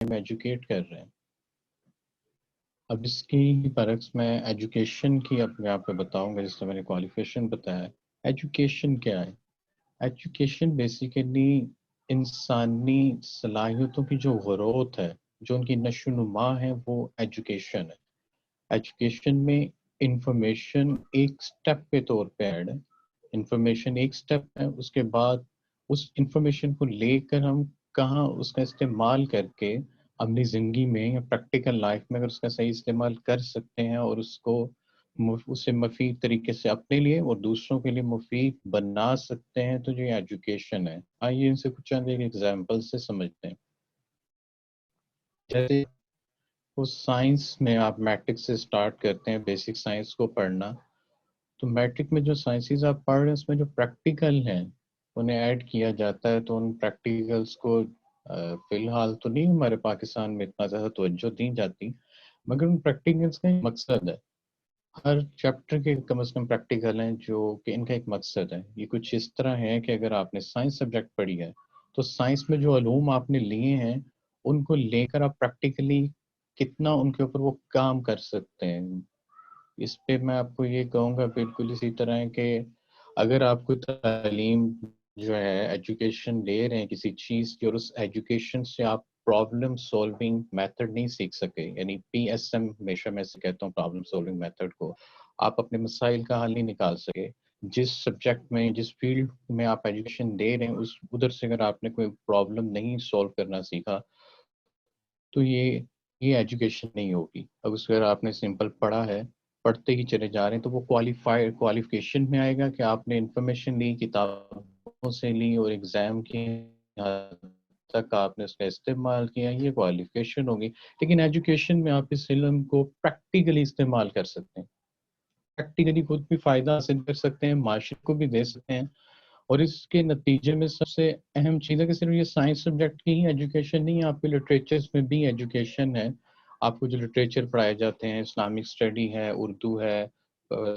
میں ایجوکیٹ کر رہے ہیں. اب اس کی برعکس میں ایجوکیشن کی اب یہاں پہ بتاؤں گا. جس سے میں نے کوالیفیکیشن بتایا, ایجوکیشن کیا ہے؟ ایجوکیشن بیسیکلی انسانی صلاحیتوں کی جو گروتھ ہے, جو ان کی نشو و نما ہے, وہ ایجوکیشن ہے. ایجوکیشن میں انفارمیشن ایک سٹیپ کے طور پہ ایڈ ہے. انفارمیشن ایک سٹیپ ہے, اس کے بعد اس انفارمیشن کو لے کر ہم کہاں اس کا استعمال کر کے اپنی زندگی میں یا پریکٹیکل لائف میں اگر اس کا صحیح استعمال کر سکتے ہیں اور اس کو اسے مفید طریقے سے اپنے لیے اور دوسروں کے لیے مفید بنا سکتے ہیں, تو یہ ایجوکیشن ہے. آئیے ان سے کچھ چند ایک ایگزامپل سے سمجھتے ہیں. جیسے وہ سائنس میں آپ میٹرک سے سٹارٹ کرتے ہیں بیسک سائنس کو پڑھنا, تو میٹرک میں جو سائنسز آپ پڑھ رہے ہیں اس میں جو پریکٹیکل ہیں انہیں ایڈ کیا جاتا ہے. تو ان پریکٹیکلز کو فی الحال تو نہیں ہمارے پاکستان میں اتنا زیادہ توجہ دی جاتی, مگر ان پریکٹیکلز کا ایک مقصد ہے. ہر چیپٹر کے کم از کم پریکٹیکل ہیں جو کہ ان کا ایک مقصد ہے. یہ کچھ اس طرح ہے کہ اگر آپ نے سائنس سبجیکٹ پڑھی ہے تو سائنس میں جو علوم آپ نے لیے ہیں ان کو لے کر آپ پریکٹیکلی کتنا ان کے اوپر وہ کام کر سکتے ہیں. اس پہ میں آپ کو یہ کہوں گا بالکل اسی طرح ہے کہ اگر آپ کو تعلیم جو ہے ایجوکیشن لے رہے ہیں کسی چیز کی اور اس ایجوکیشن سے آپ پرابلم سولونگ میتھڈ نہیں سیکھ سکے, یعنی PSM ہمیشہ میں سے کہتا ہوں پرابلم سولونگ میتھڈ کو, آپ اپنے مسائل کا حل نہیں نکال سکے. جس سبجیکٹ میں جس فیلڈ میں آپ ایجوکیشن دے رہے ہیں اس ادھر سے اگر آپ نے کوئی پرابلم نہیں سولو کرنا سیکھا تو یہ ایجوکیشن نہیں ہوگی. اب اس اگر آپ نے سمپل پڑھا ہے, پڑھتے ہی چلے جا رہے ہیں, تو وہ کوالیفیکیشن میں آئے گا کہ آپ نے انفارمیشن لی, کتابوں سے لی اور ایگزام کی حد تک آپ نے اس کا استعمال کیا, یہ کوالیفیکیشن ہوگی. لیکن ایجوکیشن میں آپ اس علم کو پریکٹیکلی استعمال کر سکتے ہیں, پریکٹیکلی خود بھی فائدہ حاصل کر سکتے ہیں, معاشرے کو بھی دے سکتے ہیں. اور اس کے نتیجے میں سب سے اہم چیز ہے کہ صرف یہ سائنس سبجیکٹ کی ہی ایجوکیشن نہیں ہے, آپ کے لٹریچرز میں بھی ایجوکیشن ہے. آپ کو جو لٹریچر پڑھائے جاتے ہیں, اسلامک اسٹڈی ہے, اردو ہے,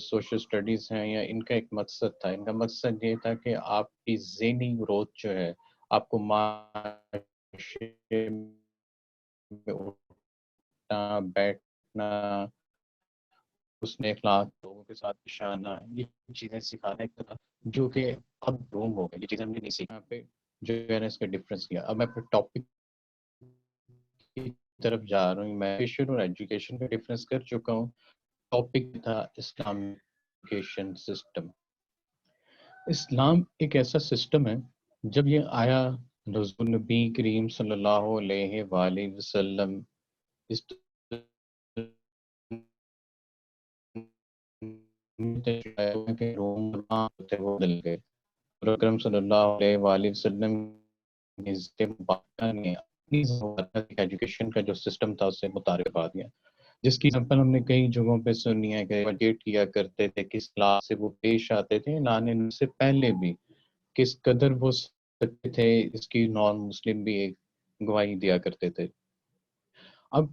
سوشل اسٹڈیز ہیں, یا ان کا ایک مقصد تھا. ان کا مقصد یہ تھا کہ آپ کی ذہنی گروتھ جو ہے, آپ کو معاشرے میں اٹھنا بیٹھنا, اس نے اخلاق لوگوں کے ساتھ پیش آنا, یہ چیزیں سکھانا ایک طرح جو کہ اب روم ہو گئے. یہ چیزیں ہم نے نہیں سیکھا پہ جو ہے نا اس کا ڈفرینس کیا. اب میں اپنے ٹاپک کی طرف جا رہا ہوں. میں ایجوکیشن اور ایجوکیشن کا ڈفرینس کر چکا ہوں. ٹاپک تھا اسلامک ایجوکیشن سسٹم. اسلام ایک ایسا سسٹم ہے, جب یہ آیا حضور نبی کریم صلی اللہ علیہ وآلہ وسلم اس بدل گئے. اکرم صلی اللہ علیہ وآلہ وسلم نے ایجوکیشن کا جو سسٹم تھا اسے متعارف کروا دیا, جس کی ایگزامپل ہم نے کئی جگہوں پہ سنی ہے کہ ایجوکیٹ کیا کرتے تھے, کس کلاس سے وہ پیش آتے تھے لانے سے پہلے بھی, کس قدر وہ سکتے تھے, اس کی نان مسلم بھی ایک گواہی دیا کرتے تھے. اب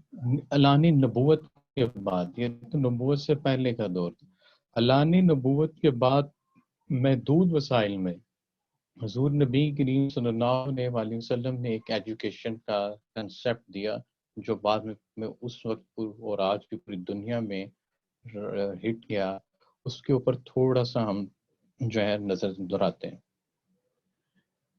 اعلان نبوت کے بعد, یہ تو نبوت سے پہلے کا دور تھا, اعلان نبوت کے بعد محدود وسائل میں حضور نبی کریم صلی اللہ علیہ وآلہ وسلم نے ایک ایجوکیشن کا کنسیپٹ دیا جو بعد میں اس وقت اور آج کی پوری دنیا میں ہٹ کیا. اس کے اوپر تھوڑا سا ہم جو ہے نظر دہراتے ہیں.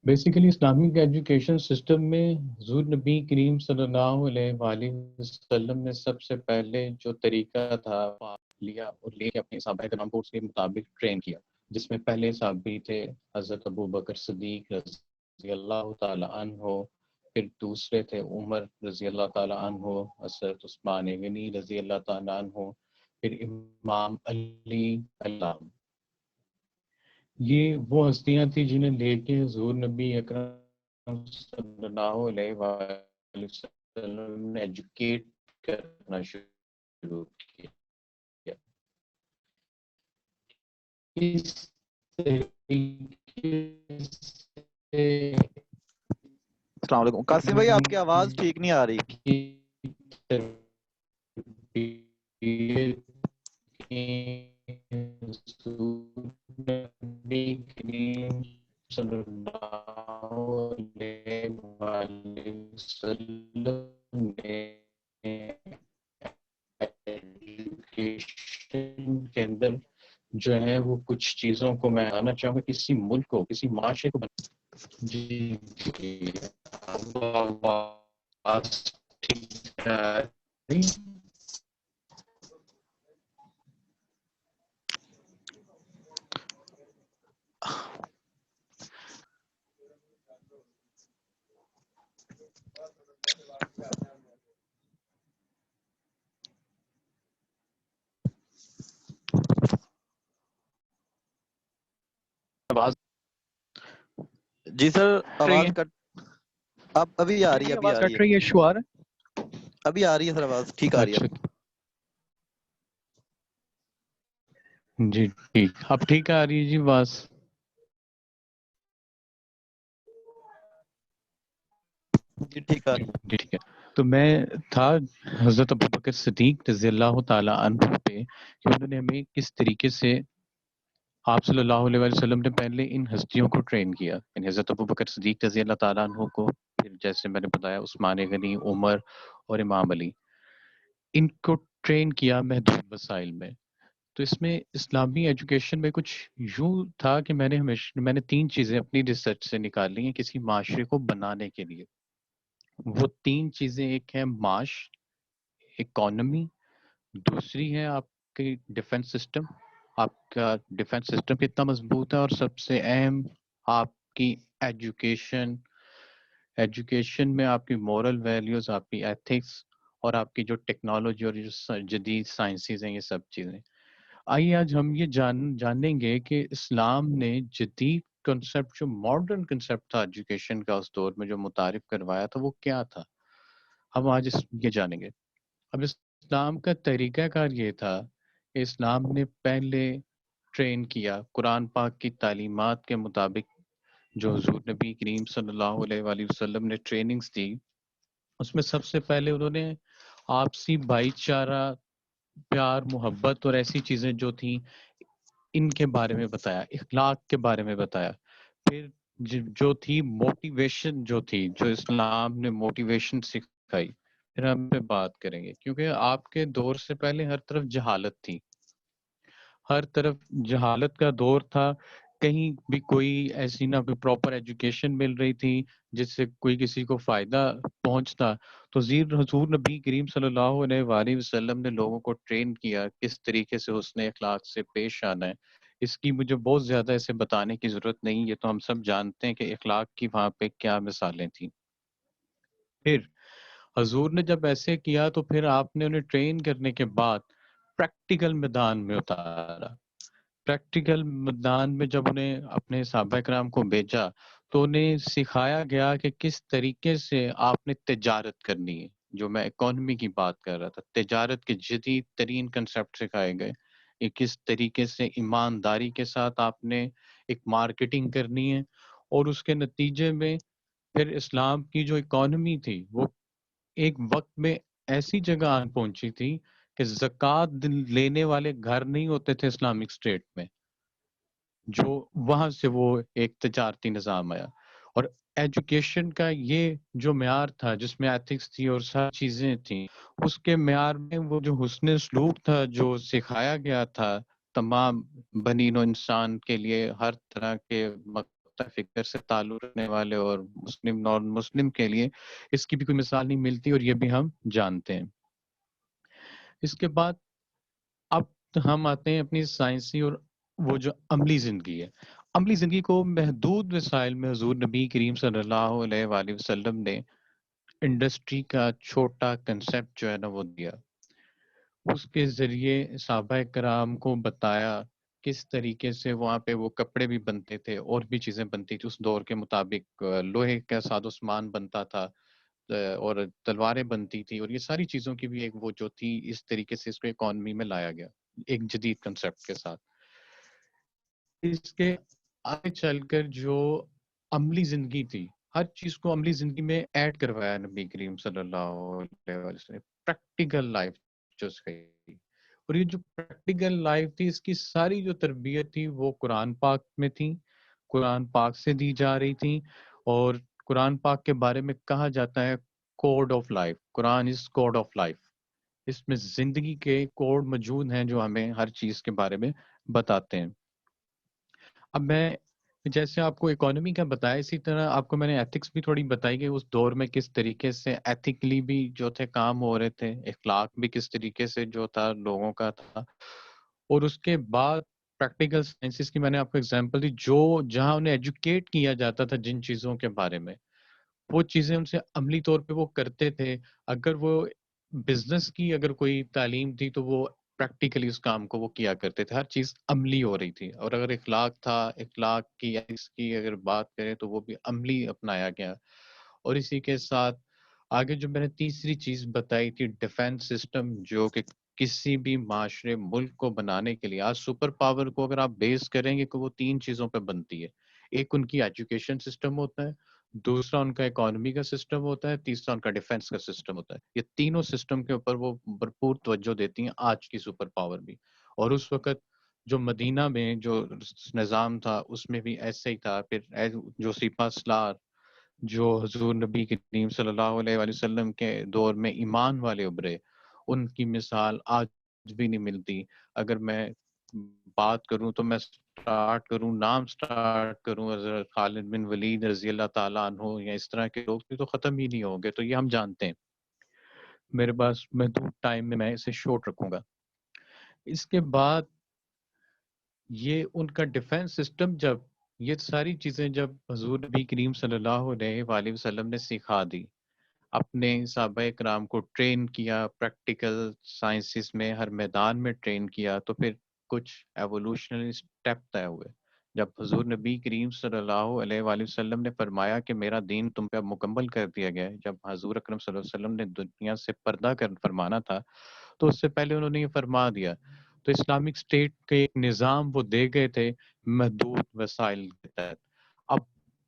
بیسیکلی اسلامک ایجوکیشن سسٹم میں حضور نبی کریم صلی اللہ علیہ وآلہ وسلم نے سب سے پہلے جو طریقہ تھا لیا اور لے کے اپنے صحابہ کرام کو اس کے مطابق ٹرین کیا, جس میں پہلے صحابی تھے حضرت ابو بکر صدیق رضی اللہ تعالی عنہ, پھر دوسرے تھے عمر رضی اللہ تعالی عنہ, حضرت عثمان غنی رضی اللہ تعالی عنہ, پھر امام علی اللہ. یہ وہ ہستیاں تھیں جنہیں لے کے حضور نبی اکرم صلی اللہ علیہ وآلہ وسلم نے ایجوکیٹ کرنا شروع کیا. اس طریقے سے السلام علیکم قاسم بھائی, آپ کی آواز ٹھیک نہیں آ رہی. صلی اللہ علیہ وسلم جو ہے وہ کچھ چیزوں کو میں آنا چاہوں گا، کسی ملک کو، کسی معاشرے کو جی جی آواز ٹھیک ہے؟ آواز جی سر رہی آواز ہے؟ کٹ اب ابھی آ رہی ہے آواز کٹ رہی ہے، ایشو آ رہا ابھی آ رہی ہے سر آواز ٹھیک ہے؟ آ رہی ہے اچھا جی ٹھیک، اب ٹھیک آ رہی ہے جی آواز؟ جی ٹھیک آ رہی ہے جی ٹھیک ہے، تو میں تھا حضرت ابوبکر صدیق رضی اللہ تعالی عنہ پہ کہ انہوں نے ہمیں کس طریقے سے آپ صلی اللہ علیہ وسلم نے پہلے ان ہستیوں کو ٹرین کیا، یعنی حضرت ابوبکر صدیق رضی اللہ تعالیٰ عنہ کو، پھر جیسے میں نے بتایا عثمان غنی، عمر اور امام علی، ان کو ٹرین کیا محدود وسائل میں۔ تو اس میں اسلامی ایجوکیشن میں کچھ یوں تھا کہ میں نے 3 چیزیں اپنی ریسرچ سے نکالی ہیں کسی معاشرے کو بنانے کے لیے۔ وہ 3 چیزیں، ایک ہے معاش، اکانومی، دوسری ہے آپ کی ڈیفنس سسٹم، آپ کا ڈیفنس سسٹم کتنا مضبوط ہے، اور سب سے اہم آپ کی ایجوکیشن۔ ایجوکیشن میں آپ کی مورل ویلیوز، آپ کی ایتھکس، اور آپ کی جو ٹیکنالوجی اور جو جدید سائنسز ہیں، یہ سب چیزیں۔ آئیے آج ہم یہ جانیں گے کہ اسلام نے جدید کنسپٹ، جو ماڈرن کنسپٹ تھا ایجوکیشن کا اس دور میں جو متعارف کروایا تھا، وہ کیا تھا۔ ہم آج یہ جانیں گے۔ اب اسلام کا طریقہ کار یہ تھا کہ اسلام نے پہلے ٹرین کیا قرآن پاک کی تعلیمات کے مطابق، جو حضور نبی کریم صلی اللہ علیہ وآلہ وسلم نے ٹریننگز دی۔ اس میں سب سے پہلے انہوں نے آپسی بھائی چارہ، پیار، محبت اور ایسی چیزیں جو تھیں ان کے بارے میں بتایا، اخلاق کے بارے میں بتایا۔ پھر جو تھی موٹیویشن، جو تھی، جو اسلام نے موٹیویشن سکھائی، پھر ہم پہ بات کریں گے، کیونکہ آپ کے دور سے پہلے ہر طرف جہالت تھی، ہر طرف جہالت کا دور تھا، کہیں بھی کوئی ایسی نہ کوئی پراپر ایجوکیشن مل رہی تھی جس سے کوئی کسی کو فائدہ پہنچتا۔ تو حضور نبی کریم صلی اللہ علیہ وآلہ وسلم نے لوگوں کو ٹرین کیا کس طریقے سے حسن اخلاق سے پیش آنا ہے۔ اس کی مجھے بہت زیادہ ایسے بتانے کی ضرورت نہیں، یہ تو ہم سب جانتے ہیں کہ اخلاق کی وہاں پہ کیا مثالیں تھیں۔ پھر حضور نے جب ایسے کیا تو پھر آپ نے انہیں ٹرین کرنے کے بعد پریکٹیکل میدان میں اتارا۔ پریکٹیکل میدان میں جب انہیں اپنے صحابہ کرام کو بھیجا تو انہیں سکھایا گیا کہ کس طریقے سے آپ نے تجارت کرنی ہے۔ جو میں اکانومی کی بات کر رہا تھا، تجارت کے جدید ترین کنسپٹ سکھائے گئے کہ کس طریقے سے ایمانداری کے ساتھ آپ نے ایک مارکیٹنگ کرنی ہے، اور اس کے نتیجے میں پھر اسلام کی جو اکانومی تھی وہ ایک وقت میں ایسی جگہ آن پہنچی تھی کہ زکوٰۃ لینے والے گھر نہیں ہوتے تھے اسلامک اسٹیٹ میں، جو وہاں سے وہ ایک تجارتی نظام آیا۔ اور ایجوکیشن کا یہ جو معیار تھا، جس میں ایتھکس تھی اور ساری چیزیں تھیں، اس کے معیار میں وہ جو حسن سلوک تھا جو سکھایا گیا تھا تمام بنی نوع انسان کے لیے، ہر طرح کے فکر سے تعلق رکھنے والے اور مسلم نان مسلم کے لیے، اس کی بھی کوئی مثال نہیں ملتی، اور یہ بھی ہم جانتے ہیں۔ اس کے بعد اب ہم آتے ہیں اپنی سائنسی اور وہ جو عملی زندگی ہے۔ عملی زندگی کو محدود وسائل میں حضور نبی کریم صلی اللہ علیہ وآلہ وسلم نے انڈسٹری کا چھوٹا کنسپٹ جو ہے نا وہ دیا۔ اس کے ذریعے صحابہ کرام کو بتایا کس طریقے سے وہاں پہ وہ کپڑے بھی بنتے تھے اور بھی چیزیں بنتی تھی اس دور کے مطابق، لوہے کا ساز و سامان بنتا تھا، اور تلواریں بنتی تھی، اور یہ ساری چیزوں کی بھی ایک وہ جو تھی، اس طریقے سے اس کو اکانومی میں لایا گیا ایک جدید کنسپٹ کے ساتھ۔ اس کے آگے چل کر جو عملی زندگی تھی، ہر چیز کو عملی زندگی میں ایڈ کروایا نبی کریم صلی اللہ علیہ وسلم، پریکٹیکل لائف جو سکھائی۔ اور یہ جو پریکٹیکل لائف تھی، اس کی ساری جو تربیت تھی وہ قرآن پاک میں تھی، قرآن پاک سے دی جا رہی تھی۔ اور قرآن پاک کے بارے میں کہا جاتا ہے code of life, Quran is code of life. اس میں زندگی کے کوڈ موجود ہیں جو ہمیں ہر چیز کے بارے میں بتاتے ہیں. اب میں جیسے آپ کو اکانومی کا بتایا، اسی طرح آپ کو میں نے ایتھکس بھی تھوڑی بتائی کہ اس دور میں کس طریقے سے ایتھیکلی بھی جو تھے کام ہو رہے تھے، اخلاق بھی کس طریقے سے جو تھا لوگوں کا تھا. اور اس کے بعد پریکٹیکل سائنسز کی میں نے آپ کو اگزامپل دی، جو جہاں انہیں ایجوکیٹ کیا جاتا تھا جن چیزوں کے بارے میں، وہ چیزیں ان سے عملی طور پہ وہ کرتے تھے. اگر وہ بزنس کی اگر کوئی تعلیم تھی تو وہ پریکٹیکلی اس کام کو وہ کیا کرتے تھے، ہر چیز عملی ہو رہی تھی. اور اگر اخلاق تھا، اخلاق کی اس کی اگر بات کریں تو وہ بھی عملی اپنایا گیا. اور اسی کے ساتھ آگے جو میں نے تیسری چیز بتائی تھی، ڈیفenس سسٹم، جو کہ کسی بھی معاشرے ملک کو بنانے کے لیے، آج سپر پاور کو اگر آپ بیس کریں گے تو وہ تین چیزوں پہ بنتی ہے. ایک ان کی ایجوکیشن سسٹم ہوتا ہے، دوسرا ان کا اکانومی کا سسٹم ہوتا ہے، تیسرا ان کا ڈیفenس کا سسٹم ہوتا ہے. یہ تینوں سسٹم کے اوپر وہ بھرپور توجہ دیتی ہیں آج کی سپر پاور بھی. اور اس وقت جو مدینہ میں جو نظام تھا اس میں بھی ایسے ہی تھا. پھر جو سپہ سالار جو حضور نبی کریم صلی اللہ علیہ وآلہ وسلم کے دور میں ایمان والے ابھرے، ان کی مثال آج بھی نہیں ملتی. اگر میں بات کروں تو میں سٹارٹ کروں، نام سٹارٹ کروں حضرت خالد بن ولید رضی اللہ تعالیٰ عنہ، یا اس طرح کے لوگ بھی تو ختم ہی نہیں ہوں گے. تو یہ ہم جانتے ہیں. میرے پاس محدود ٹائم میں اسے شورٹ رکھوں گا. اس کے بعد یہ ان کا ڈیفenس سسٹم، جب یہ ساری چیزیں جب حضور نبی کریم صلی اللہ علیہ وآلہ وسلم نے سکھا دی، اپنے صحابہ کرام کو ٹرین کیا، پریکٹیکل سائنسز میں ہر میدان میں ٹرین کیا، تو پھر کچھ ایوولوشنری سٹیپ طے ہوئے. جب حضور نبی کریم صلی اللہ علیہ وآلہ وسلم نے فرمایا کہ میرا دین تم پہ اب مکمل کر دیا گیا ہے، جب حضور اکرم صلی اللہ علیہ وسلم نے دنیا سے پردہ کر فرمانا تھا، تو اس سے پہلے انہوں نے یہ فرما دیا. تو اسلامک اسٹیٹ کے ایک نظام وہ دے گئے تھے محدود وسائل کے تحت. اب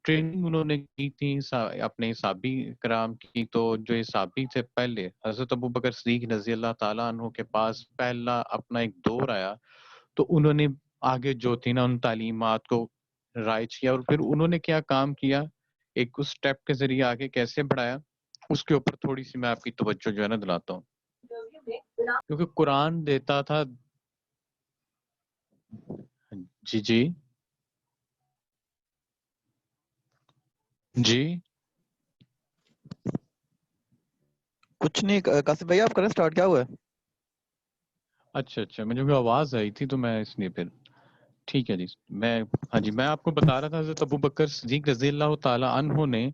ٹریننگ انہوں نے کی تھی اپنے صحابی کرام کی. تو جو صحابی تھے پہلے، حضرت ابو بکر صدیق رضی اللہ تعالیٰ عنہ کے پاس پہلا اپنا ایک دور آیا، تو انہوں نے آگے جو تھی نا ان تعلیمات کو رائج کیا. اور پھر انہوں نے کیا کام کیا، ایک اس سٹیپ کے ذریعے آگے کیسے بڑھایا، اس کے اوپر تھوڑی سی میں آپ کی توجہ جو ہے نا دلاتا ہوں. کیونکہ قرآن دیتا تھا. جی جی جی. کچھ نہیں قاسم بھائی، آپ کریں سٹارٹ، کیا ہوا ہے؟ اچھا مجھے کوئی آواز آئی تھی تو میں اس لیے پھر ٹھیک ہے جی. ہاں جی، میں آپ کو بتا رہا تھا حضرت ابو بکر صدیق رضی اللہ تعالی عنہ نے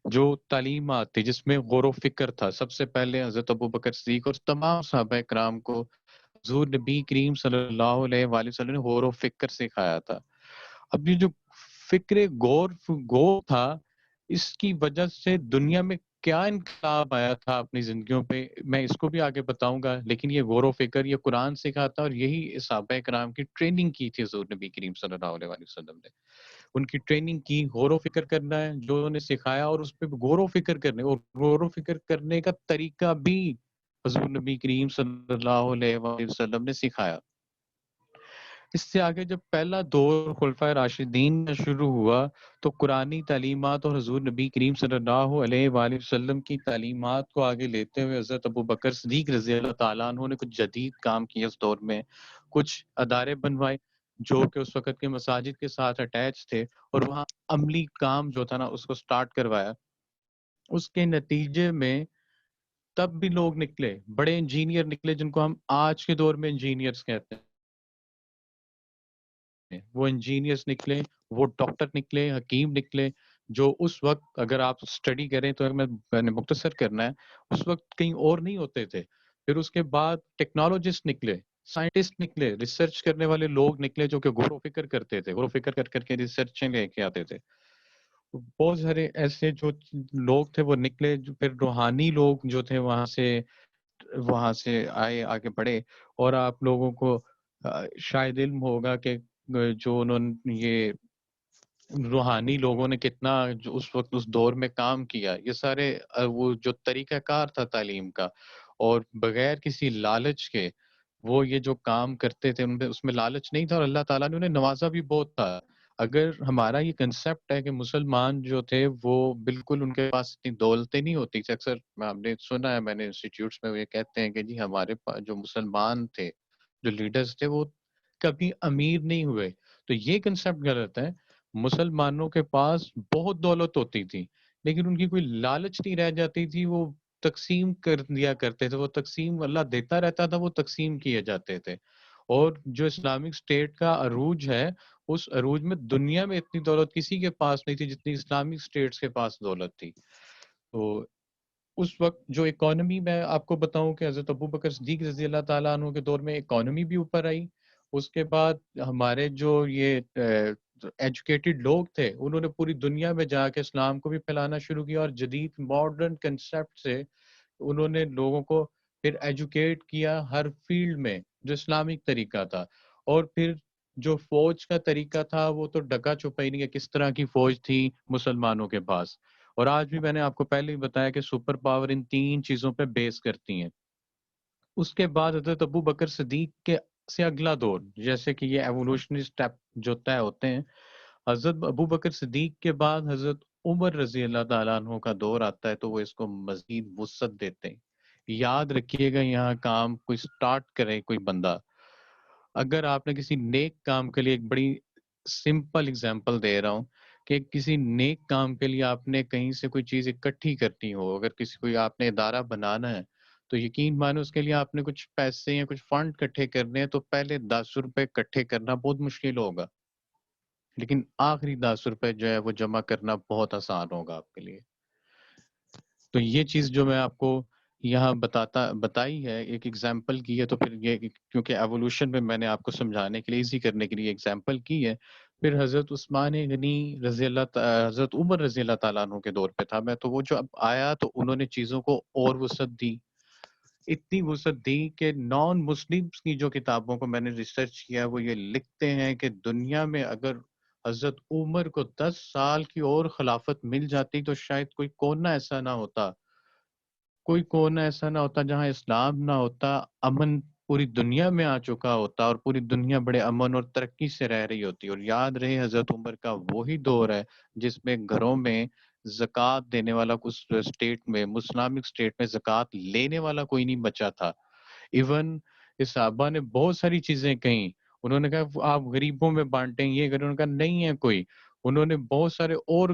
جو تعلیمات تھی جس میں غور و فکر تھا، سب سے پہلے حضرت ابو بکر صدیق اور تمام صحابہ کرام کو حضور نبی کریم صلی اللہ علیہ وآلہ وسلم نے غور و فکر سکھایا تھا. اب یہ جو فکر غور تھا، اس کی وجہ سے دنیا میں کیا انقلاب آیا تھا اپنی زندگیوں پہ، میں اس کو بھی آگے بتاؤں گا. لیکن یہ غور و فکر یہ قرآن سکھاتا، اور یہی صحابہ کرام کی ٹریننگ کی تھی حضور نبی کریم صلی اللہ علیہ وآلہ وسلم نے. ان کی ٹریننگ کی، غور و فکر کرنا ہے جو انہوں نے سکھایا، اور اس پہ غور و فکر کرنے، اور غور و فکر کرنے کا طریقہ بھی حضور نبی کریم صلی اللہ علیہ وآلہ وسلم نے سکھایا. اس سے آگے جب پہلا دور خلفائے راشدین میں شروع ہوا، تو قرآنی تعلیمات اور حضور نبی کریم صلی اللہ علیہ وآلہ وسلم کی تعلیمات کو آگے لیتے ہوئے حضرت ابو بکر صدیق رضی اللہ تعالیٰ عنہ نے کچھ جدید کام کیے اس دور میں. کچھ ادارے بنوائے جو کہ اس وقت کے مساجد کے ساتھ اٹیچ تھے، اور وہاں عملی کام جو تھا نا اس کو سٹارٹ کروایا. اس کے نتیجے میں تب بھی لوگ نکلے، بڑے انجینئر نکلے، جن کو ہم آج کے دور میں انجینئرز کہتے ہیں. وہ انجینئرز نکلے، وہ ڈاکٹر نکلے، حکیم نکلے، جو اس وقت اگر آپ سٹڈی کریں تو میں نے مختصر کرنا ہے، اس وقت کہیں اور نہیں ہوتے تھے. پھر اس کے بعد ٹیکنالوجسٹ نکلے، سائنٹسٹ نکلے، ریسرچ کرنے والے لوگ نکلے جو کہ غور و فکر کرتے تھے، غور و فکر کر کر کے ریسرچیں لے کے آتے تھے. بہت سارے ایسے جو لوگ تھے وہ نکلے. جو پھر روحانی لوگ جو تھے وہاں سے آئے، آگے بڑھے. اور آپ لوگوں کو شاید علم ہوگا کہ جو انہوں نے یہ روحانی لوگوں نے کتنا جو اس وقت اس دور میں کام کیا. یہ سارے وہ جو طریقہ کار تھا تعلیم کا، اور بغیر کسی لالچ کے وہ یہ جو کام کرتے تھے، ان میں اس میں لالچ نہیں تھا، اور اللہ تعالیٰ نے انہیں نوازا بھی بہت تھا. اگر ہمارا یہ کنسپٹ ہے کہ مسلمان جو تھے وہ بالکل ان کے پاس اتنی دولتیں نہیں ہوتی تھی. اکثر ہم نے سنا ہے، میں نے انسٹیٹیوٹس میں وہ یہ کہتے ہیں کہ جی ہمارے پاس جو مسلمان تھے، جو لیڈرز تھے، وہ کبھی امیر نہیں ہوئے. تو یہ کنسپٹ غلط ہے. مسلمانوں کے پاس بہت دولت ہوتی تھی لیکن ان کی کوئی لالچ نہیں رہ جاتی تھی. وہ تقسیم کر دیا کرتے تھے. وہ تقسیم اللہ دیتا رہتا تھا, وہ تقسیم کیے جاتے تھے. اور جو اسلامک اسٹیٹ کا عروج ہے, اس عروج میں دنیا میں اتنی دولت کسی کے پاس نہیں تھی جتنی اسلامک اسٹیٹس کے پاس دولت تھی. تو اس وقت جو اکانومی, میں آپ کو بتاؤں کہ حضرت ابو بکر صدیق رضی اللہ تعالیٰ عنہ کے دور میں اکانومی بھی اوپر آئی. اس کے بعد ہمارے جو یہ ایجوکیٹڈ لوگ تھے انہوں نے پوری دنیا میں جا کے اسلام کو بھی پھیلانا شروع کیا, اور جدید ماڈرن کنسپٹ سے انہوں نے لوگوں کو پھر ایجوکیٹ کیا ہر فیلڈ میں جو اسلامک طریقہ تھا. اور پھر جو فوج کا طریقہ تھا وہ تو ڈکا چھپائی نہیں ہے کس طرح کی فوج تھی مسلمانوں کے پاس. اور آج بھی میں نے آپ کو پہلے ہی بتایا کہ سپر پاور ان 3 چیزوں پہ بیس کرتی ہیں. اس کے بعد حضرت ابو بکر صدیق کے سے اگلا دور, جیسے کہ یہ ایوولوشنری سٹیپ جو طے ہوتے ہیں, حضرت ابو بکر صدیق کے بعد حضرت عمر رضی اللہ تعالیٰ عنہ کا دور آتا ہے, تو وہ اس کو مزید وسعت دیتے ہیں. یاد رکھیے گا, یہاں کام کوئی سٹارٹ کرے کوئی بندہ, اگر آپ نے کسی نیک کام کے لیے, ایک بڑی سمپل اگزامپل دے رہا ہوں, کہ کسی نیک کام کے لیے آپ نے کہیں سے کوئی چیز اکٹھی کرنی ہو, اگر کسی کوئی آپ نے ادارہ بنانا ہے تو یقین مانو اس کے لیے آپ نے کچھ پیسے یا کچھ فنڈ اکٹھے کرنے ہیں, تو پہلے 10 روپے اکٹھے کرنا بہت مشکل ہوگا, لیکن آخری 10 روپے جو ہے وہ جمع کرنا بہت آسان ہوگا آپ کے لیے. تو یہ چیز جو میں آپ کو یہاں بتائی ہے, ایک ایگزامپل کی ہے, تو پھر یہ کیونکہ ایوولوشن میں میں نے آپ کو سمجھانے کے لیے, ایزی کرنے کے لیے ایگزامپل کی ہے. پھر حضرت عثمان غنی رضی اللہ حضرت عمر رضی اللہ تعالیٰ عنہ کے دور پہ تھا میں, تو وہ جو اب آیا تو انہوں نے چیزوں کو اور وسعت دی, اتنی وسعت دی کہ نان مسلمس کی جو کتابوں کو میں نے ریسرچ کیا وہ یہ لکھتے ہیں کہ دنیا میں اگر حضرت عمر کو 10 سال کی اور خلافت مل جاتی تو شاید کوئی کونا ایسا نہ ہوتا, کوئی کونا ایسا نہ ہوتا جہاں اسلام نہ ہوتا, امن پوری دنیا میں آ چکا ہوتا اور پوری دنیا بڑے امن اور ترقی سے رہ رہی ہوتی. اور یاد رہے حضرت عمر کا وہی دور ہے جس میں گھروں میں زکوٰۃ دینے والا, کچھ اسٹیٹ میں, اسلامک اسٹیٹ میں زکوٰۃ لینے والا کوئی نہیں بچا تھا. ایون اس صحابہ نے بہت ساری چیزیں کہیں, انہوں نے کہا آپ غریبوں میں بانٹیں, یہ انہوں نے کہا نہیں ہے کوئی. انہوں نے بہت سارے اور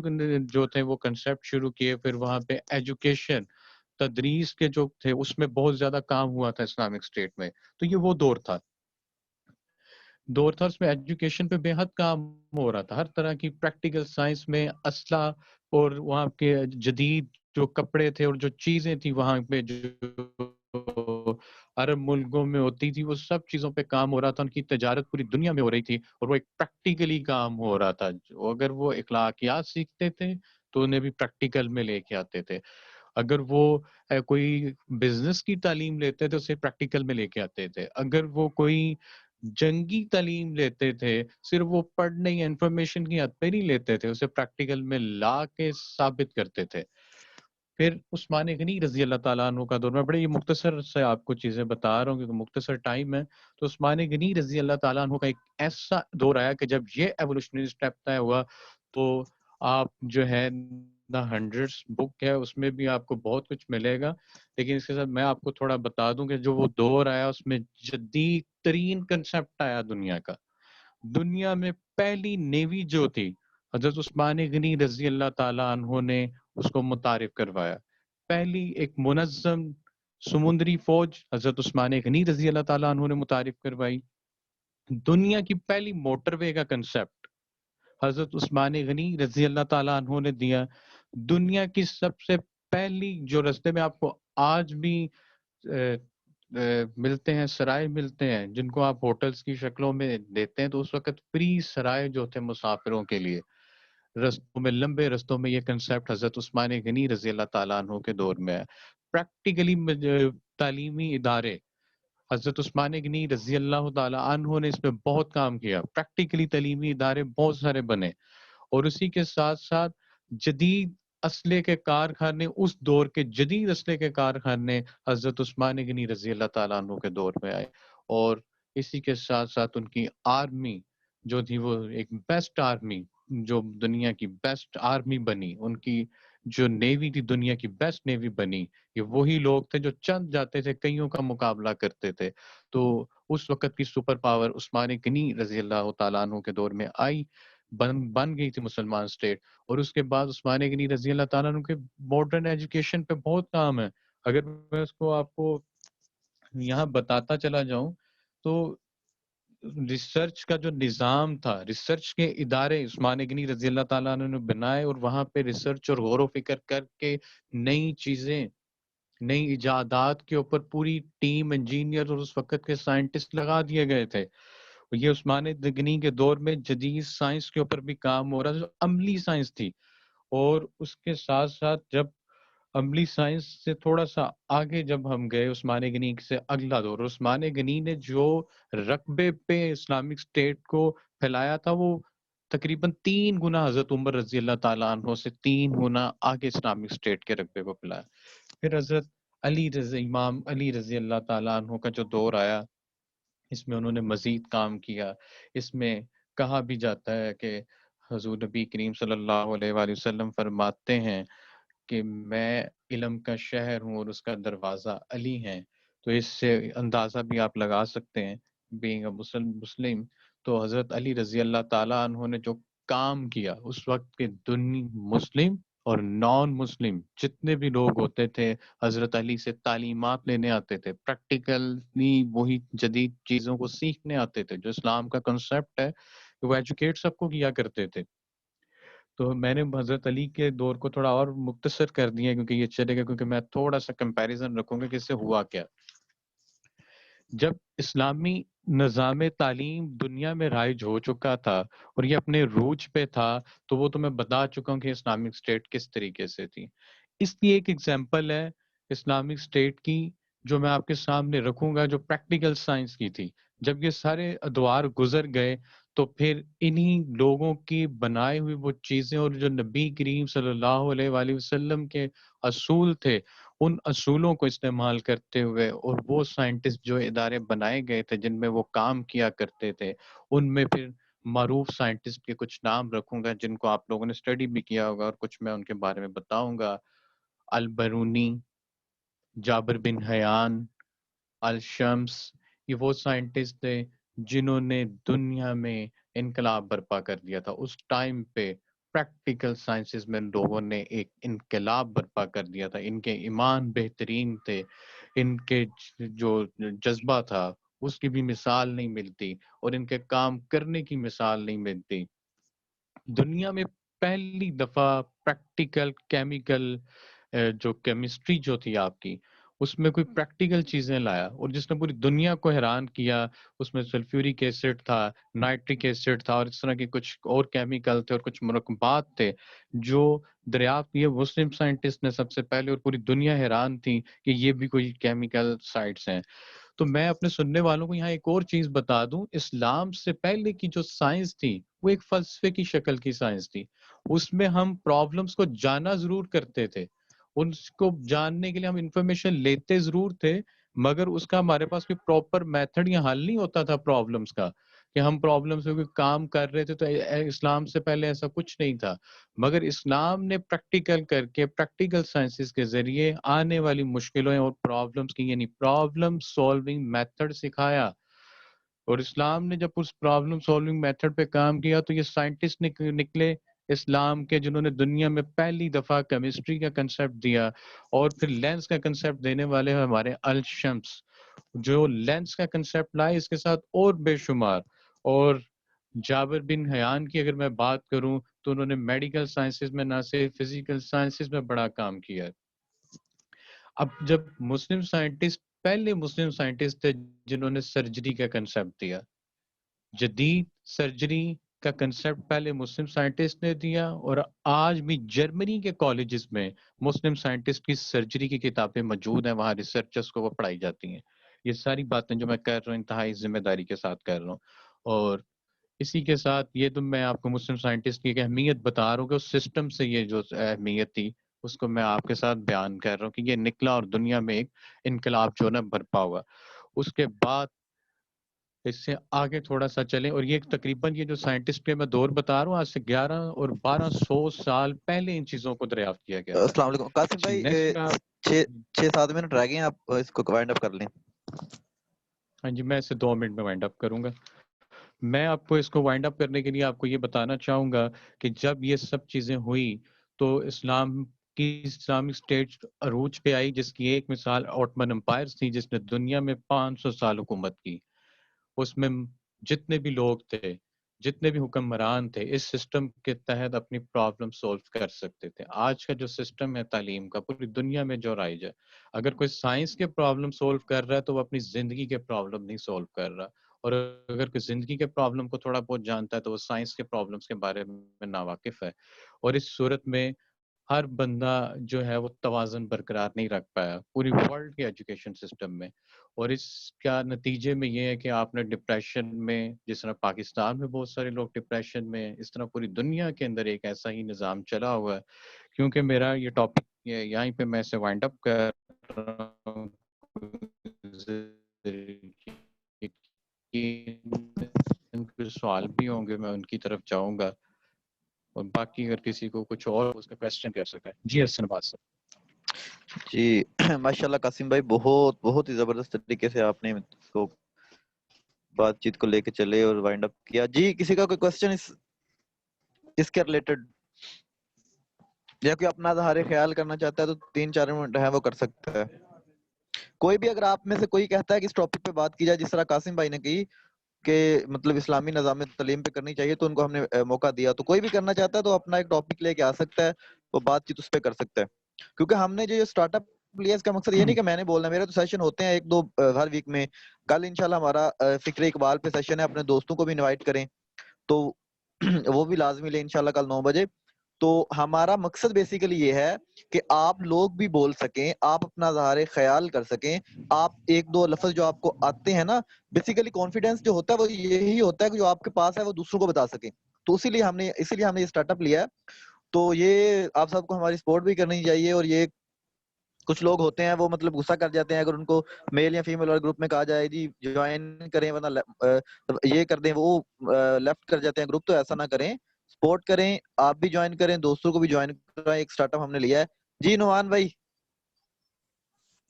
جو تھے وہ کنسپٹ شروع کیے. پھر وہاں پہ ایجوکیشن, تدریس کے جو تھے اس میں بہت زیادہ کام ہوا تھا اسلامک اسٹیٹ میں. تو یہ وہ دور تھا, اس میں ایجوکیشن پہ بے حد کام ہو رہا تھا, ہر طرح کی پریکٹیکل سائنس میں اسلحہ, اور وہاں کے جدید جو کپڑے تھے اور جو چیزیں تھیں وہاں پہ جو عرب ملکوں میں ہوتی تھی, وہ سب چیزوں پہ کام ہو رہا تھا. ان کی تجارت پوری دنیا میں ہو رہی تھی اور وہ ایک پریکٹیکلی کام ہو رہا تھا. اگر وہ اخلاقیات سیکھتے تھے تو انہیں بھی پریکٹیکل میں لے کے آتے تھے. اگر وہ کوئی بزنس کی تعلیم لیتے تھے اسے پریکٹیکل میں لے کے آتے تھے. اگر وہ کوئی جنگی تعلیم لیتے تھے, صرف وہ پڑھنے یا انفارمیشن کی حد پہ نہیں لیتے تھے, اسے پریکٹیکل میں لا کے ثابت کرتے تھے. پھر عثمان غنی رضی اللہ تعالیٰ عنہ کا دور, میں بڑے یہ مختصر سے آپ کو چیزیں بتا رہا ہوں کیونکہ مختصر ٹائم ہے. تو عثمان غنی رضی اللہ تعالیٰ عنہ کا ایک ایسا دور آیا کہ جب یہ ایوولوشنری اسٹیپ طے ہوا تو آپ جو ہے دا ہنڈریڈس بک ہے اس میں بھی آپ کو بہت کچھ ملے گا. لیکن اس کے ساتھ میں آپ کو تھوڑا بتا دوں کہ جو وہ دور آیا اس میں جدید ترین کنسپٹ آیا دنیا کا. دنیا میں پہلی نیوی جو تھی حضرت عثمان غنی رضی اللہ تعالیٰ عنہ نے اس کو متعارف کروایا. پہلی ایک منظم سمندری فوج حضرت عثمان غنی رضی اللہ تعالیٰ عنہ نے متعارف کروائی. دنیا کی پہلی موٹر وے کا کنسپٹ حضرت عثمان غنی رضی اللہ تعالیٰ عنہ نے دیا. دنیا کی سب سے پہلی جو رستے میں آپ کو آج بھی ملتے ہیں, سرائے ملتے ہیں جن کو آپ ہوٹلز کی شکلوں میں دیتے ہیں, تو اس وقت فری سرائے جو تھے مسافروں کے لیے رستوں میں, لمبے رستوں میں, یہ کنسپٹ حضرت عثمان غنی رضی اللہ تعالیٰ عنہ کے دور میں ہے. پریکٹیکلی تعلیمی ادارے حضرت عثمان غنی رضی اللہ تعالیٰ عنہ نے اس پہ بہت کام کیا. پریکٹیکلی تعلیمی ادارے بہت سارے بنے, اور اسی کے ساتھ ساتھ جدید اسلحے کے کارخانے, اس دور کے جدید اسلحے کے کارخانے حضرت عثمان غنی رضی اللہ تعالیٰ عنہ کے دور میں آئے. اور اسی کے ساتھ ساتھ ان کی آرمی جو تھی وہ ایک بیسٹ آرمی, جو دنیا کی بیسٹ آرمی بنی. ان کی جو نیوی تھی دنیا کی بیسٹ نیوی بنی، یہ وہی لوگ تھے جو چند جاتے تھے کئیوں کا مقابلہ کرتے تھے. تو اس وقت کی سپر پاور عثمان غنی رضی اللہ تعالیٰ عنہ کے دور میں آئی، بن گئی تھی مسلمان اسٹیٹ. اور اس کے بعد عثمان غنی رضی اللہ تعالیٰ عنہ کے ماڈرن ایجوکیشن پہ بہت کام ہے. اگر میں اس کو آپ کو یہاں بتاتا چلا جاؤں تو ریسرچ کا جو نظام تھا، ریسرچ کے ادارے عثمان غنی رضی اللہ تعالیٰ عنہ نے بنائے، اور وہاں پہ ریسرچ اور غور و فکر کر کے نئی چیزیں، نئی ایجادات کے اوپر پوری ٹیم انجینئر اور اس وقت کے سائنٹسٹ لگا دیے گئے تھے. یہ عثمان غنی کے دور میں جدید سائنس کے اوپر بھی کام ہو رہا تھا جو عملی سائنس تھی. اور اس کے ساتھ ساتھ جب عملی سائنس سے تھوڑا سا آگے جب ہم گئے عثمان غنی سے اگلا دور، عثمان غنی نے جو رقبے پہ اسلامک اسٹیٹ کو پھیلایا تھا وہ تقریباً 3 گنا حضرت عمر رضی اللہ تعالیٰ عنہ سے 3 گنا آگے اسلامک اسٹیٹ کے رقبے کو پھیلایا. پھر حضرت امام علی رضی اللہ تعالیٰ عنہ کا جو دور آیا، اس میں انہوں نے مزید کام کیا. اس میں کہا بھی جاتا ہے کہ حضور نبی کریم صلی اللہ علیہ وآلہ وسلم فرماتے ہیں کہ میں علم کا شہر ہوں اور اس کا دروازہ علی ہے. تو اس سے اندازہ بھی آپ لگا سکتے ہیں بینگ اے مسلم. تو حضرت علی رضی اللہ تعالیٰ عنہ نے جو کام کیا اس وقت کے مسلم اور نان مسلم جتنے بھی لوگ ہوتے تھے حضرت علی سے تعلیمات لینے آتے تھے، پریکٹیکلی وہی جدید چیزوں کو سیکھنے آتے تھے. جو اسلام کا کنسپٹ ہے وہ ایجوکیٹ سب کو کیا کرتے تھے. تو میں نے حضرت علی کے دور کو تھوڑا اور مختصر کر دیا کیونکہ یہ چلے گا، کیونکہ میں تھوڑا سا کمپیریزن رکھوں گا کہ اس سے ہوا کیا. جب اسلامی نظام تعلیم دنیا میں رائج ہو چکا تھا اور یہ اپنے روج پہ تھا، تو وہ تو میں بتا چکا ہوں کہ اسلامک اسٹیٹ کس طریقے سے تھی. اس کی ایک ایگزامپل ہے اسلامک اسٹیٹ کی جو میں آپ کے سامنے رکھوں گا، جو پریکٹیکل سائنس کی تھی. جب یہ سارے ادوار گزر گئے تو پھر انہی لوگوں کی بنائے ہوئی وہ چیزیں اور جو نبی کریم صلی اللہ علیہ وآلہ وسلم کے اصول تھے، ان اصولوں کو استعمال کرتے ہوئے اور وہ سائنٹسٹ جو ادارے بنائے گئے تھے جن میں وہ کام کیا کرتے تھے، ان میں پھر معروف سائنٹسٹ کے کچھ نام رکھوں گا جن کو آپ لوگوں نے اسٹڈی بھی کیا ہوگا اور کچھ میں ان کے بارے میں بتاؤں گا. البرونی، جابر بن حیان، الشمس، یہ وہ سائنٹسٹ تھے جنہوں نے دنیا میں انقلاب برپا کر دیا تھا. اس ٹائم پہ پریکٹیکل سائنسز میں لوگوں نے ایک انقلاب برپا کر دیا تھا. ان کے ایمان بہترین تھے، ان کے جو جذبہ تھا اس کی بھی مثال نہیں ملتی، اور ان کے کام کرنے کی مثال نہیں ملتی. دنیا میں پہلی دفعہ پریکٹیکل کیمیکل جو کیمسٹری جو تھی آپ کی، اس میں کوئی پریکٹیکل چیزیں لایا اور جس نے پوری دنیا کو حیران کیا. اس میں سلفیورک ایسڈ تھا، نائٹرک ایسڈ تھا، اور اس طرح کے کچھ اور کیمیکل تھے اور کچھ مرکبات تھے جو دریافت یہ مسلم سائنٹسٹ نے سب سے پہلے، اور پوری دنیا حیران تھی کہ یہ بھی کوئی کیمیکل سائٹس ہیں. تو میں اپنے سننے والوں کو یہاں ایک اور چیز بتا دوں، اسلام سے پہلے کی جو سائنس تھی وہ ایک فلسفے کی شکل کی سائنس تھی. اس میں ہم پرابلمس کو جانا ضرور کرتے تھے، ان کو جاننے کے لیے ہم انفارمیشن لیتے ضرور تھے، مگر اس کا ہمارے پاس کوئی پراپر میتھڈ یا حل نہیں ہوتا تھا پرابلمس کا کہ ہم پرابلمس پہ کوئی کام کر رہے تھے. تو اسلام سے پہلے ایسا کچھ نہیں تھا، مگر اسلام نے پریکٹیکل کر کے پریکٹیکل سائنسز کے ذریعے آنے والی مشکلوں اور پرابلمس کی یعنی پرابلم سولونگ میتھڈ سکھایا. اور اسلام نے جب اس پرابلم سولونگ میتھڈ پہ کام کیا تو یہ سائنٹسٹ نکلے اسلام کے جنہوں نے دنیا میں پہلی دفعہ کیمسٹری کا کنسپٹ دیا. اور پھر لینس کا کنسپٹ دینے والے ہیں ہمارے الشمس، جو لینس کا کنسپٹ لائے اس کے ساتھ اور بے شمار. اور جابر بن حیان کی اگر میں بات کروں تو انہوں نے میڈیکل سائنسز میں نہ صرف فزیکل سائنسز میں بڑا کام کیا. اب جب مسلم سائنٹسٹ پہلے مسلم سائنٹسٹ تھے جنہوں نے سرجری کا کنسپٹ دیا، جدید سرجری کا کنسپٹ پہلے مسلم سائنٹسٹ نے دیا، اور آج بھی جرمنی کے کالجز میں مسلم سائنٹسٹ کی سرجری کی کتابیں موجود ہیں، وہاں ریسرچرز کو وہ پڑھائی جاتی ہیں. یہ ساری باتیں جو میں کر رہا ہوں انتہائی ذمہ داری کے ساتھ کر رہا ہوں. اور اسی کے ساتھ یہ تو میں آپ کو مسلم سائنٹسٹ کی ایک اہمیت بتا رہا ہوں کہ اس سسٹم سے یہ جو اہمیت تھی اس کو میں آپ کے ساتھ بیان کر رہا ہوں کہ یہ نکلا اور دنیا میں ایک انقلاب جو ہے نا برپا ہوا. اس کے بعد اس سے آگے تھوڑا سا چلیں. اور یہ تقریباً یہ جو سائنٹسٹ کے میں دور بتا رہا ہوں، آج سے 11 اور 1200 سال پہلے ان چیزوں کو دریافت کیا گیا تھا. السلام علیکم قاسم جی بھائی، نیکسٹ میں آپ. 6-7 منٹ رہ گئے ہیں، آپ اس کو وائنڈ اپ کر لیں. ہاں جی، میں اسے 2 منٹ میں وائنڈ اپ کروں گا. میں آپ کو اس کو وائنڈ اپ کرنے کے لیے آپ کو یہ بتانا چاہوں گا کہ جب یہ سب چیزیں ہوئی تو اسلامک اسٹیٹ عروج پہ آئی، جس کی ایک مثال اوٹمن امپائر تھی، جس نے دنیا میں 500 سال حکومت کی. اس میں جتنے بھی لوگ تھے، جتنے بھی حکمران تھے، اس سسٹم کے تحت اپنی پرابلم سولو کر سکتے تھے. آج کا جو سسٹم ہے تعلیم کا پوری دنیا میں جو رائج ہے، اگر کوئی سائنس کے پرابلم سولو کر رہا ہے تو وہ اپنی زندگی کے پرابلم نہیں سولو کر رہا. اور اگر کوئی زندگی کے پرابلم کو تھوڑا بہت جانتا ہے تو وہ سائنس کے پرابلمس کے بارے میں ناواقف ہے. اور اس صورت میں ہر بندہ جو ہے وہ توازن برقرار نہیں رکھ پایا پوری ورلڈ کے ایجوکیشن سسٹم میں. اور اس کا نتیجے میں یہ ہے کہ آپ نے ڈپریشن میں، جس طرح پاکستان میں بہت سارے لوگ ڈپریشن میں، اس طرح پوری دنیا کے اندر ایک ایسا ہی نظام چلا ہوا ہے. کیونکہ میرا یہ ٹاپک یہیں پہ میں اسے وائنڈ اپ کر رہا ہوں. ان کے سوال بھی ہوں گے، میں ان کی طرف جاؤں گا، اور باقی اگر کسی کو کچھ اور اس کا کویسچن کر سکتا ہے. جی حسن آباد صاحب. جی ماشاء اللہ قاسم بھائی، بہت بہت ہی زبردست طریقے سے آپ نے اس کو بات چیت کو لے کے چلے اور وائنڈ اپ کیا. جی کسی کا کوئی کوشچن اس کے ریلیٹڈ، یا کوئی اپنا اظہار خیال کرنا چاہتا ہے تو 3-4 منٹ ہے وہ کر سکتا ہے. کوئی بھی اگر آپ میں سے کوئی کہتا ہے کہ اس ٹاپک پہ بات کی جائے جس طرح قاسم بھائی نے کی کہ مطلب اسلامی نظام تعلیم پہ کرنی چاہیے، تو ان کو ہم نے موقع دیا، تو کوئی بھی کرنا چاہتا ہے تو اپنا ایک ٹاپک لے کے آ سکتا ہے، وہ بات چیت اس پہ کر سکتا ہے. کیونکہ ہم نے جو یہ اسٹارٹ اپ لیا، اس کا مقصد یہ نہیں کہ میں نے بولنا، میرے تو سیشن ہوتے ہیں 1-2 ہر ویک میں. کل انشاءاللہ ہمارا فکر اقبال پہ سیشن ہے، اپنے دوستوں کو بھی انوائٹ کریں تو وہ بھی لازمی لیں انشاءاللہ کل 9 بجے. تو ہمارا مقصد بیسیکلی یہ ہے کہ آپ لوگ بھی بول سکیں، آپ اپنا اظہار خیال کر سکیں، آپ 1-2 لفظ جو آپ کو آتے ہیں نا، بیسیکلی کانفیڈنس جو ہوتا ہے وہ یہی ہوتا ہے کہ جو آپ کے پاس ہے وہ دوسروں کو بتا سکیں. تو اسی لیے ہم نے یہ اسٹارٹ اپ لیا ہے. تو یہ آپ سب کو ہماری سپورٹ بھی کرنی چاہیے. اور یہ کچھ لوگ ہوتے ہیں وہ مطلب غصہ کر جاتے ہیں اگر ان کو میل یا فیمیل والے گروپ میں کہا جائے جی جوائن کریں ورنہ یہ کر دیں، وہ لیفٹ کر جاتے ہیں گروپ. تو ایسا نہ کریں، سپورٹ کریں، آپ بھی جوائن کریں، دوستوں کو بھی جوائن کریں. ایک اسٹارٹ اپ ہم نے لیا ہے. جی نعمان بھائی.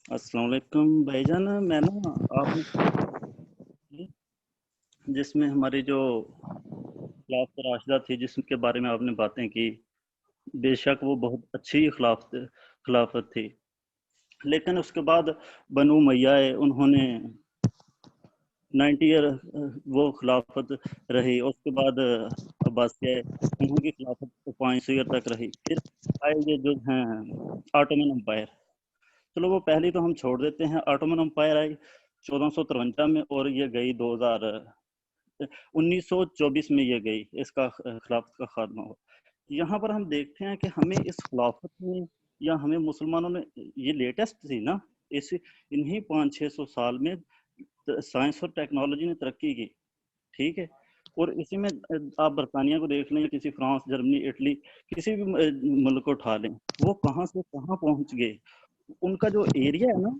السلام علیکم بھائی جان. میں نا آپ نے جس میں ہماری جو خلافت راشدہ تھی، جس کے بارے میں آپ نے باتیں کی، بے شک وہ بہت اچھی خلافت تھی. لیکن اس کے بعد بنو امیہ آئے، انہوں نے 90 ایئر وہ خلافت رہی. اس کے بعد عباسیہ آئے، انہوں کی خلافت 500 ایئر تک رہی. پھر آئے یہ جو ہیں آٹومن امپائر. چلو وہ پہلی تو ہم چھوڑ دیتے ہیں. آٹومن امپائر آئی 1453 میں، اور یہ گئی 1924 میں یہ گئی، اس کا خلافت کا خاتمہ ہوا. یہاں پر ہم دیکھتے ہیں کہ ہمیں اس خلافت میں، یا ہمیں مسلمانوں نے، یہ لیٹسٹ تھی نا، انہی 500-600 سال میں سائنس اور ٹیکنالوجی نے ترقی کی. ٹھیک ہے. اور اسی میں آپ برطانیہ کو دیکھ لیں، کسی فرانس، جرمنی، اٹلی، کسی بھی ملک کو اٹھا لیں، وہ کہاں سے کہاں پہنچ گئے. ان کا جو ایریا ہے نا،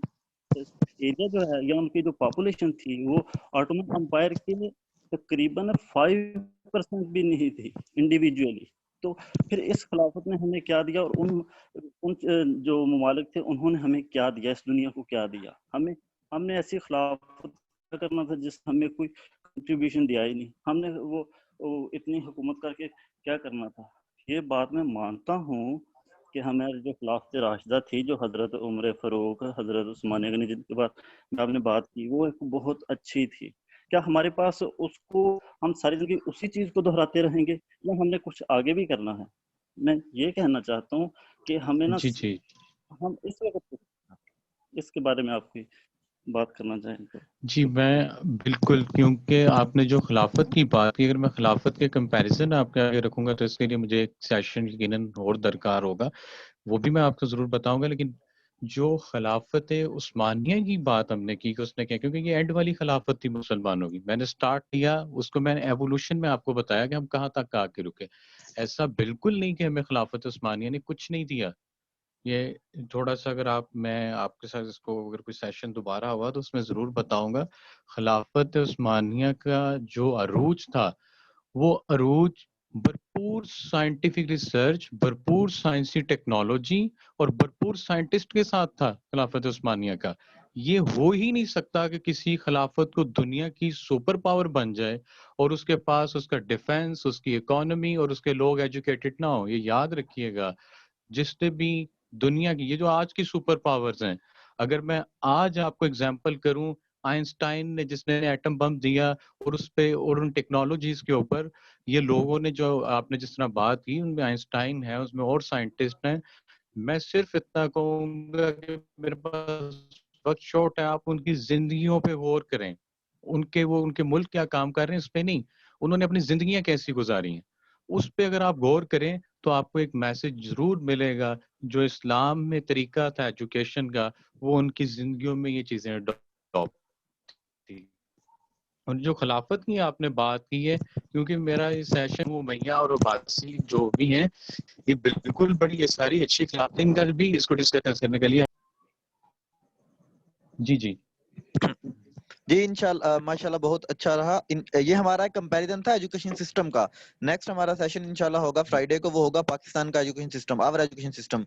ایریا جو ہے، یا ان کی جو پاپولیشن تھی، وہ آٹومن امپائر کے تقریباً 5% بھی نہیں تھی انڈیویجولی. تو پھر اس خلافت نے ہمیں کیا دیا، اور ان جو ممالک تھے انہوں نے ہمیں کیا دیا، اس دنیا کو کیا دیا. ہم نے ایسی خلافت کرنا تھا جس ہمیں کوئی کنٹریبیوشن دیا ہی نہیں. ہم نے وہ اتنی حکومت کر کے کیا کرنا تھا. یہ بات میں مانتا ہوں کہ ہماری جو خلافت راشدہ تھی، جو حضرت عمر فاروق، حضرت عثمان غنی، جن کے بعد آپ نے بات کی، وہ ایک بہت اچھی تھی. کیا ہمارے پاس اس کو، ہم ساری زندگی اسی چیز کو دہراتے رہیں گے، یا ہم نے کچھ آگے بھی کرنا ہے؟ میں یہ کہنا چاہتا ہوں کہ ہمیں نا، جی ہم اس وقت اس کے بارے میں آپ کی بات کرنا چاہیں تو. جی میں بالکل، کیونکہ آپ نے جو خلافت کی بات کی، اگر میں خلافت کے کمپیریزن آپ کے آگے رکھوں گا تو اس کے لیے مجھے ایک سیشن یقیناً اور درکار ہوگا، وہ بھی میں آپ کو ضرور بتاؤں گا. لیکن جو خلافت عثمانیہ کی بات ہم نے کی کہ اس نے کیا، کیونکہ یہ اینڈ والی خلافت تھی مسلمانوں کی، میں نے سٹارٹ کیا اس کو، میں نے ایوولوشن میں آپ کو بتایا کہ ہم کہاں تک آ کے رکے. ایسا بالکل نہیں کہ ہمیں خلافت عثمانیہ نے کچھ نہیں دیا. یہ تھوڑا سا اگر میں آپ کے ساتھ اس کو اگر کوئی سیشن دوبارہ ہوا تو اس میں ضرور بتاؤں گا. خلافت عثمانیہ کا جو عروج تھا وہ عروج بھرپور سائنٹیفک ریسرچ، بھرپور سائنسی ٹیکنالوجی اور بھرپور سائنٹسٹ کے ساتھ تھا خلافت عثمانیہ کا. یہ ہو ہی نہیں سکتا کہ کسی خلافت کو دنیا کی سپر پاور بن جائے اور اس کے پاس اس کا ڈیفنس، اس کی اکانومی اور اس کے لوگ ایجوکیٹڈ نہ ہو. یہ یاد رکھیے گا. جس نے بھی دنیا کی یہ جو آج کی سپر پاورز ہیں، اگر میں آج آپ کو اگزامپل کروں، آئنسٹائن نے جس نے ایٹم بم دیا اور اس پہ اور ان ٹیکنالوجیز کے اوپر یہ لوگوں نے جو آپ نے جس طرح بات کی، ان میں آئنسٹائن ہے، اس میں اور سائنٹسٹ ہیں. میں صرف اتنا کہوں گا کہ میرے پاس وقت شارٹ ہے، آپ ان کی زندگیوں پہ غور کریں. ان کے ملک کیا کام کر رہے ہیں اس پہ نہیں، انہوں نے اپنی زندگیاں کیسی گزاری ہیں اس پہ اگر آپ غور کریں تو آپ کو ایک میسج ضرور ملے گا. جو اسلام میں طریقہ تھا ایجوکیشن کا، وہ ان کی زندگیوں میں یہ چیزیں اڈاپٹ تھی. اور جو خلافت کی آپ نے بات کی ہے، کیونکہ میرا یہ سیشن وہ میاں اور عباسی جو بھی ہیں، یہ بالکل بڑی یہ ساری اچھی خلافت کا بھی اس کو ڈسکس کرنے کے لیے. جی جی جی انشاءاللہ ماشاءاللہ بہت اچھا رہا. یہ ہمارا کمپیریزن تھا ایجوکیشن سسٹم کا. نیکسٹ ہمارا سیشن انشاءاللہ ہوگا فرائیڈے کو، وہ ہوگا پاکستان کا ایجوکیشن سسٹم، آور ایجوکیشن سسٹم.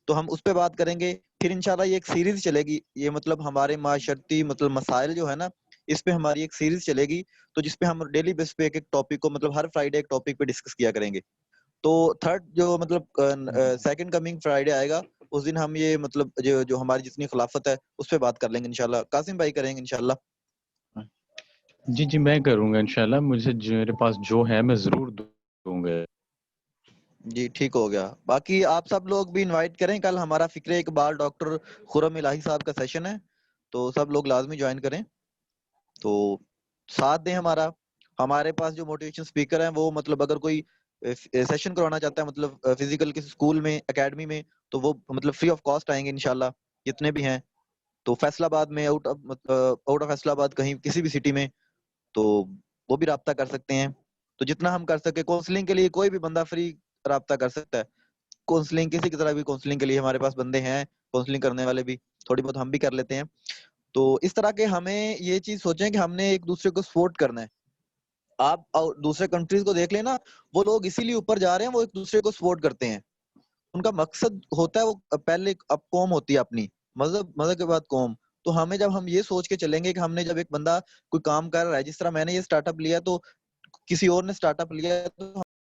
تو ہم اس پہ بات کریں گے. پھر انشاءاللہ یہ ایک سیریز چلے گی، یہ مطلب ہمارے معاشرتی مطلب مسائل جو ہے نا، اس پہ ہماری ایک سیریز چلے گی. تو جس پہ ہم ڈیلی بیس پہ ایک ٹاپک کو مطلب ہر فرائیڈے ایک ٹاپک پہ ڈسکس کیا کریں گے. تو تھرڈ جو مطلب سیکنڈ کمنگ فرائیڈے آئے گا، اس دن ہم یہ مطلب جو ہماری جتنی خلافت ہے اس پہ بات کر لیں گے انشاءاللہ. قاسم بھائی کریں گے انشاءاللہ. جی جی میں کروں گا انشاءاللہ. مجھے میرے پاس جو ہے میں ضرور دوں گا. جی ٹھیک ہو گیا. باقی آپ سب لوگ بھی انوائٹ کریں. کل ہمارا فکر اقبال ڈاکٹر خرم الہی صاحب کا سیشن ہے، تو سب لوگ لازمی جوائن کریں. تو ساتھ دیں ہمارا. ہمارے پاس جو موٹیویشن اسپیکر ہیں وہ مطلب اگر کوئی سیشن کروانا چاہتا ہے مطلب فزیکل کسی اسکول میں، اکیڈمی میں، تو وہ مطلب فری آف کاسٹ آئیں گے انشاءاللہ جتنے بھی ہیں. تو فیصل آباد میں، آؤٹ آف فیصل آباد کہیں کسی بھی سٹی میں، تو وہ بھی رابطہ کر سکتے ہیں. تو جتنا ہم کر سکے کاؤنسلنگ کے لیے کوئی بھی بندہ فری رابطہ کر سکتا ہے. کاؤنسلنگ کسی کی طرح بھی کاؤنسلنگ کے لیے ہمارے پاس بندے ہیں، کاؤنسلنگ کرنے والے بھی تھوڑی بہت ہم بھی کر لیتے ہیں. تو اس طرح کے ہمیں یہ چیز سوچیں کہ ہم نے ایک دوسرے کو سپورٹ کرنا ہے. آپ دوسرے کنٹریز کو دیکھ لیں نا، وہ لوگ اسی لیے اوپر جا رہے ہیں، وہ ایک دوسرے کو سپورٹ کرتے ہیں. ان کا مقصد ہوتا ہے، وہ پہلے اب قوم ہوتی ہے اپنی، مذہب کے بعد قوم. تو ہمیں جب ہم یہ سوچ کے چلیں گے کہ ہم نے جب ایک بندہ کوئی کام کر رہا ہے، جس طرح میں نے یہ سٹارٹ اپ لیا تو کسی اور نے سٹارٹ اپ لیا تو